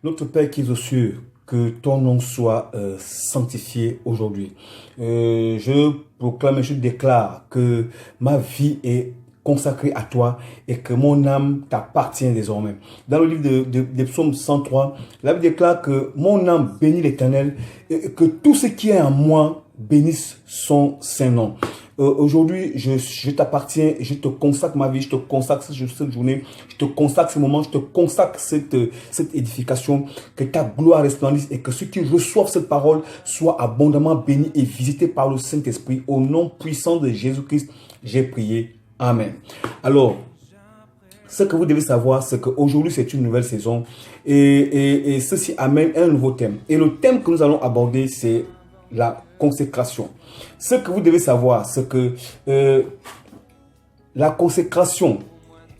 Notre Père qui es aux cieux, que ton nom soit sanctifié aujourd'hui. Je proclame et je déclare que ma vie est consacrée à toi et que mon âme t'appartient désormais. Dans le livre de Psaume 103, la Bible déclare que mon âme bénit l'Éternel et que tout ce qui est en moi bénisse son saint nom. Aujourd'hui, je t'appartiens, je te consacre ma vie, je te consacre cette journée, je te consacre ce moment, je te consacre cette édification, que ta gloire resplendisse et que ceux qui reçoivent cette parole soient abondamment bénis et visités par le Saint-Esprit. Au nom puissant de Jésus-Christ, j'ai prié. Amen. Alors, ce que vous devez savoir, c'est qu'aujourd'hui, c'est une nouvelle saison et ceci amène un nouveau thème. Et le thème que nous allons aborder, c'est la consécration. Ce que vous devez savoir, c'est que la consécration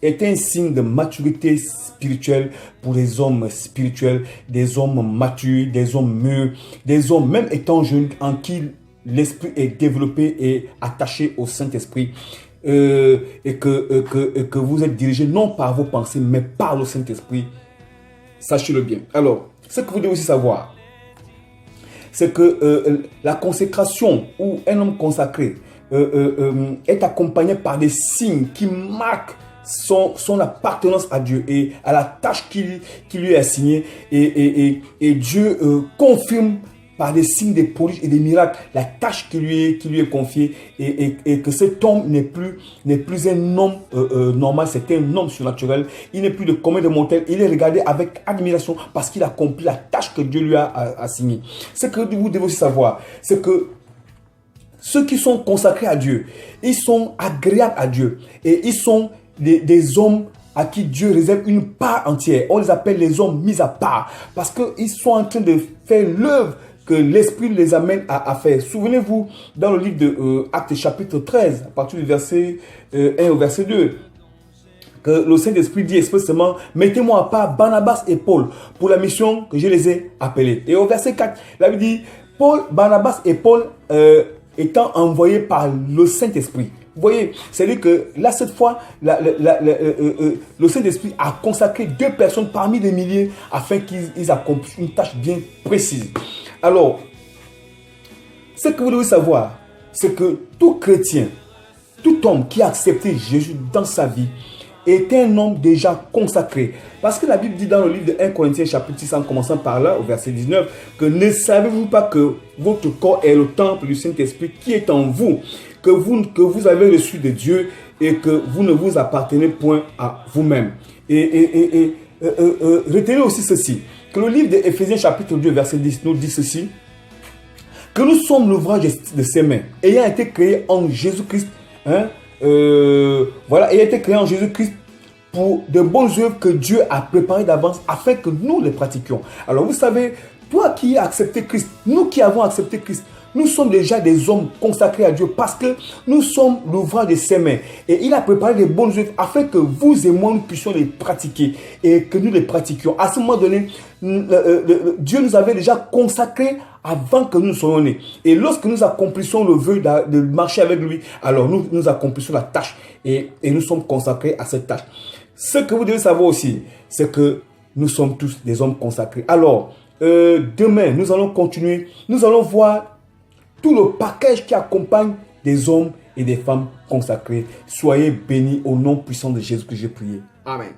est un signe de maturité spirituelle pour les hommes spirituels, des hommes matures, des hommes mûrs, des hommes même étant jeunes en qui l'esprit est développé et attaché au Saint-Esprit. Et que vous êtes dirigé non par vos pensées, mais par le Saint-Esprit. Sachez-le bien. Alors, ce que vous devez aussi savoir, c'est que la consécration ou un homme consacré est accompagné par des signes qui marquent son appartenance à Dieu et à la tâche qui lui est assignée. Et Dieu confirme par des signes, des prodiges et des miracles la tâche qui lui est confiée et que cet homme n'est plus un homme normal, c'est un homme surnaturel. Il n'est plus de commun de mortels, il est regardé avec admiration parce qu'il accomplit la tâche que Dieu lui a assignée. Ce que vous devez aussi savoir, c'est que ceux qui sont consacrés à Dieu, ils sont agréables à Dieu et ils sont des hommes à qui Dieu réserve une part entière. On les appelle les hommes mis à part parce qu'ils sont en train de faire l'œuvre que l'Esprit les amène à faire. Souvenez-vous, dans le livre de Actes chapitre 13, à partir du verset 1 au verset 2, que le Saint-Esprit dit expressément, mettez-moi à part Barnabas et Paul pour la mission que je les ai appelés. Et au verset 4, la Bible dit, Barnabas et Paul étant envoyés par le Saint-Esprit. Vous voyez, c'est-à-dire que là, cette fois, le Saint-Esprit a consacré 2 personnes parmi des milliers afin qu'ils accomplissent une tâche bien précise. Alors, ce que vous devez savoir, c'est que tout chrétien, tout homme qui a accepté Jésus dans sa vie, est un homme déjà consacré. Parce que la Bible dit dans le livre de 1 Corinthiens chapitre 6, en commençant par là, au verset 19, que ne savez-vous pas que votre corps est le temple du Saint-Esprit qui est en vous, que vous avez reçu de Dieu et que vous ne vous appartenez point à vous-même. Retenez aussi ceci, que le livre d'Éphésiens chapitre 2, verset 10 nous dit ceci, que nous sommes l'ouvrage de ses mains, ayant été créés en Jésus-Christ, ayant été créés en Jésus-Christ pour de bonnes œuvres que Dieu a préparées d'avance afin que nous les pratiquions. Alors vous savez, toi qui as accepté Christ, nous qui avons accepté Christ, nous sommes déjà des hommes consacrés à Dieu parce que nous sommes l'ouvrage de ses mains. Et il a préparé des bonnes œuvres afin que vous et moi, nous puissions les pratiquer et que nous les pratiquions. À ce moment donné, Dieu nous avait déjà consacrés avant que nous soyons nés. Et lorsque nous accomplissons le vœu de marcher avec lui, alors nous accomplissons la tâche et nous sommes consacrés à cette tâche. Ce que vous devez savoir aussi, c'est que nous sommes tous des hommes consacrés. Alors, demain, nous allons continuer. Nous allons voir tout le package qui accompagne des hommes et des femmes consacrés. Soyez bénis au nom puissant de Jésus que j'ai prié. Amen.